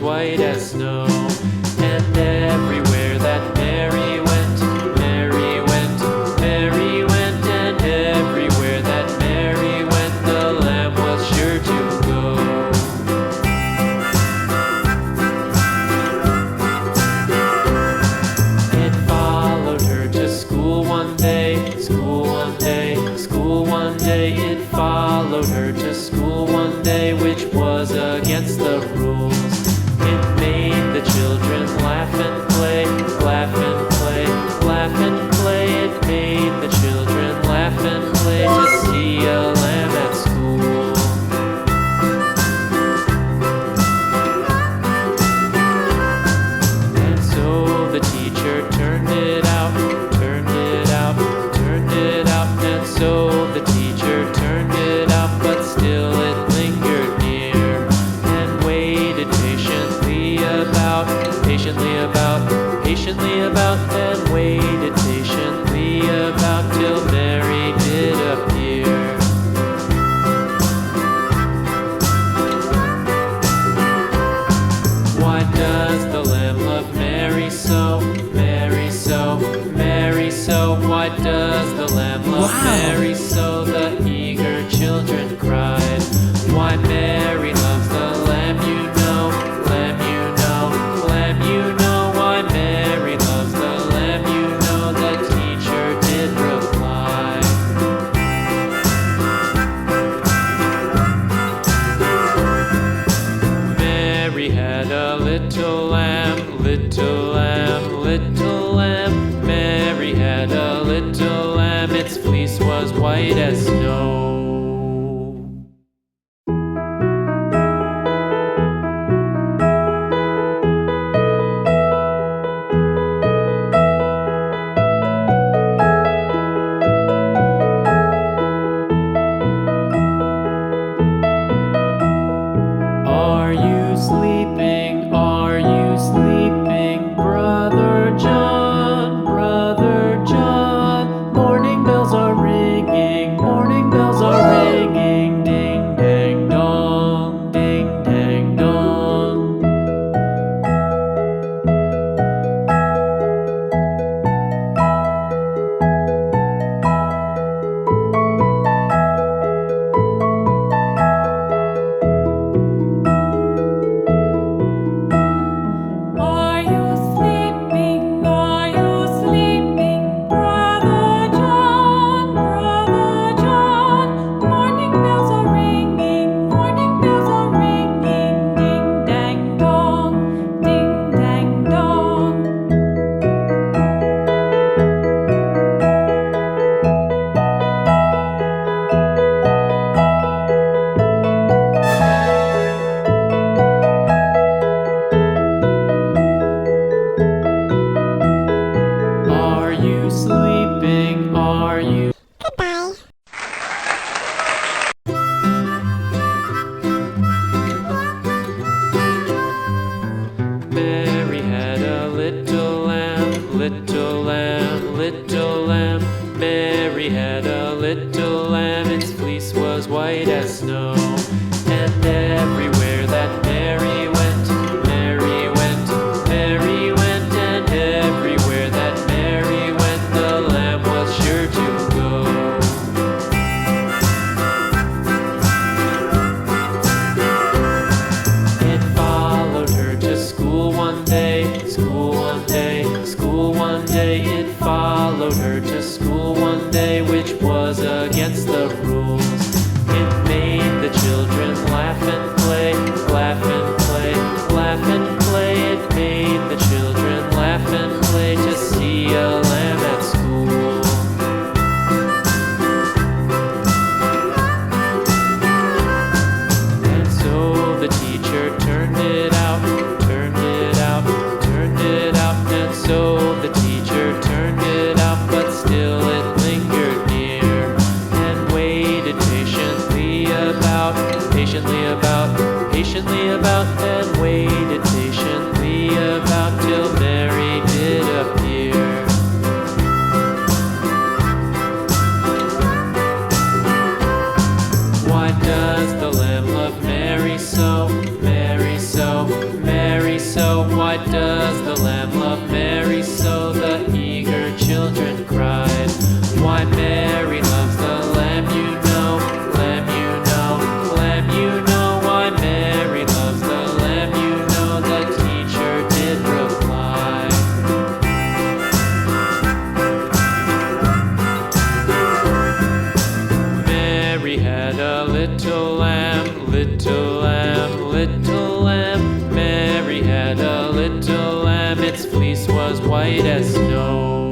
white as snow. And everywhere that Mary went, Mary went, Mary went, and everywhere that Mary went, the lamb was sure to go. It followed her to school one day, school one day, school one day. It followed her to school one day, which was against the rules. It made the children laugh and play, laugh and play, laugh and play. It made the children laugh and play to see a lamb at school. And so the teacher turned it out, turned it out, turned it out. And so the teacher turned it out, but still it lingered near and waited patiently about, patiently about, and waited patiently about till Mary did appear. Why does the lamb love Mary so, Mary so, Mary so? Why does the lamb love Mary so? The eager children cried. Why Mary loves the lamb, you know, lamb, you know, lamb, you know. Why Mary loves the lamb, you know, the teacher did reply. Mary had a little lamb, little lamb, little lamb. Mary had a little lamb, its fleece was white as snow. Are you sleeping? Are you sleeping, Brother John? Brother John, morning bells are ringing, morning bells are a lamb, its fleece was white as snow.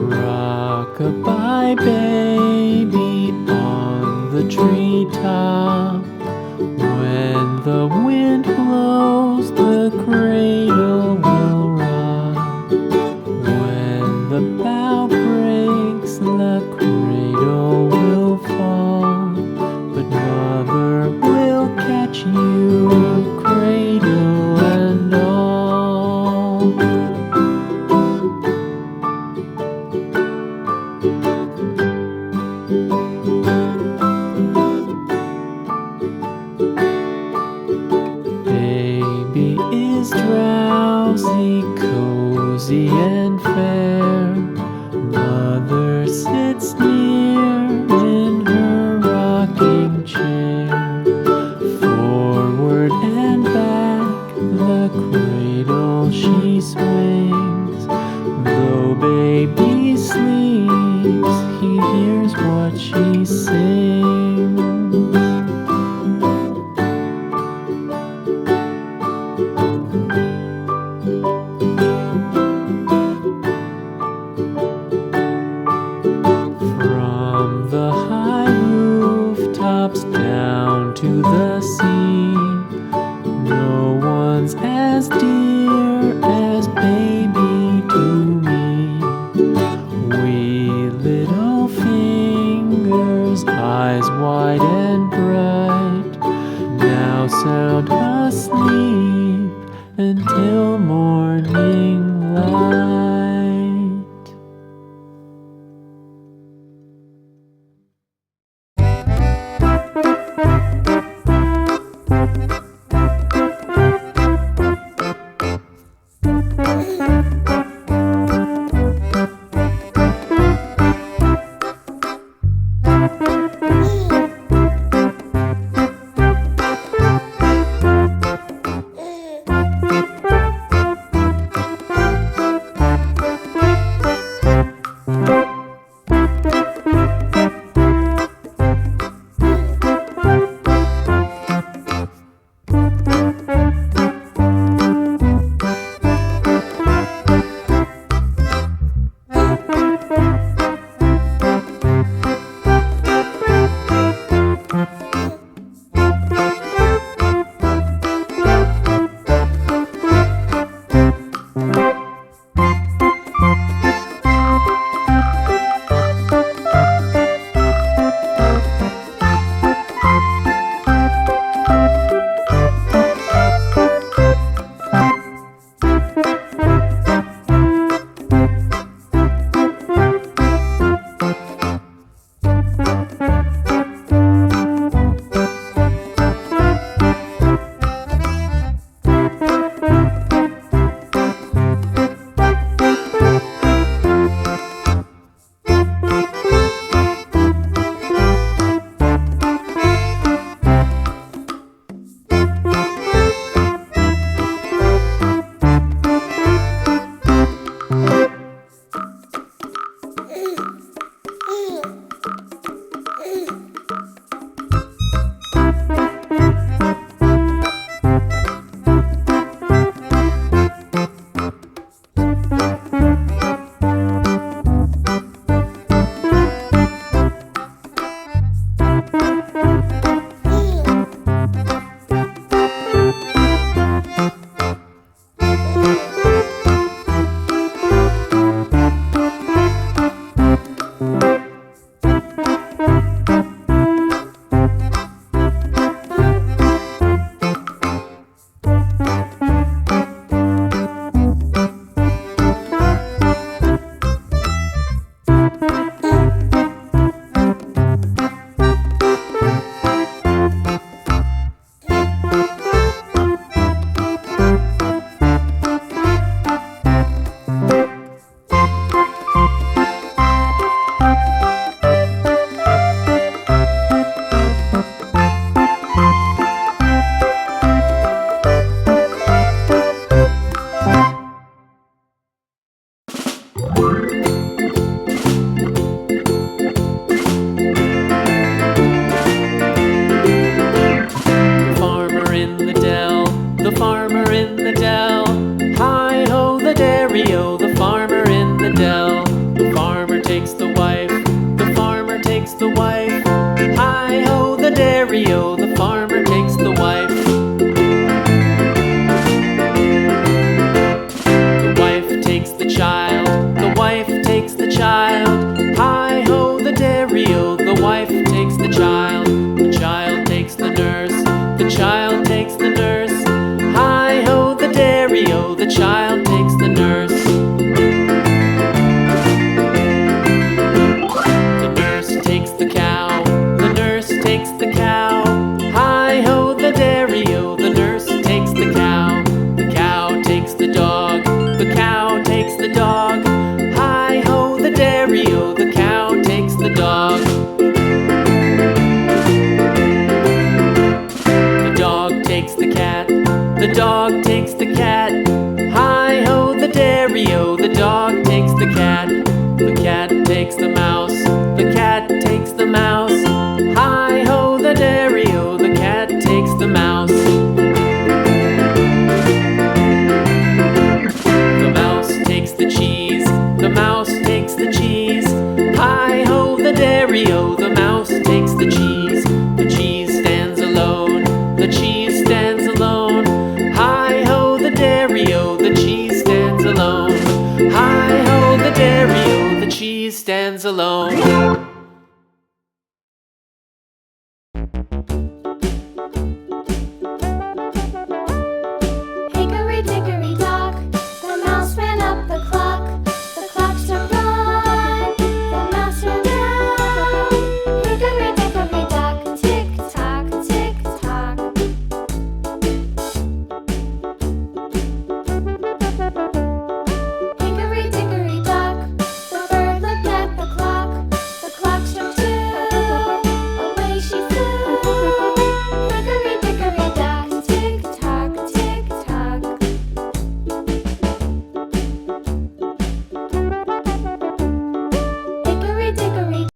Rock-a-bye baby on the treetop. When the wind blows, the cradle will rock. When the bough breaks, the cradle will fall. But mother will catch you, cradle and all. Baby is drowsy, cozy and fair. Mother sits near in her rocking chair. Forward and back, the cradle she swings. Though baby sleeps, he hears what she sings. From the high rooftops down to the sea, no one's as dear as baby to me. Wee little fingers, eyes wide and bright, now sound asleep until morning light. the wife. Hi-ho, the dairy-o, the farmer takes the wife. The wife takes the child, the wife takes the child. Hi-ho, the dairy-o, the wife takes the child. The child takes the nurse, the child takes the nurse. Hi-ho, the dairy-o, the child takes the nurse. The nurse takes the cow, the nurse takes the cow. Hi-ho, the dairy-o, the nurse takes the cow. The cow takes the dog, the cow takes the dog. Hi-ho, the dairy-o, the cow takes the dog. The dog takes the cat, the dog takes the cat. Hi-ho, the dairy-o, the dog takes the cat. The cat takes the mouse,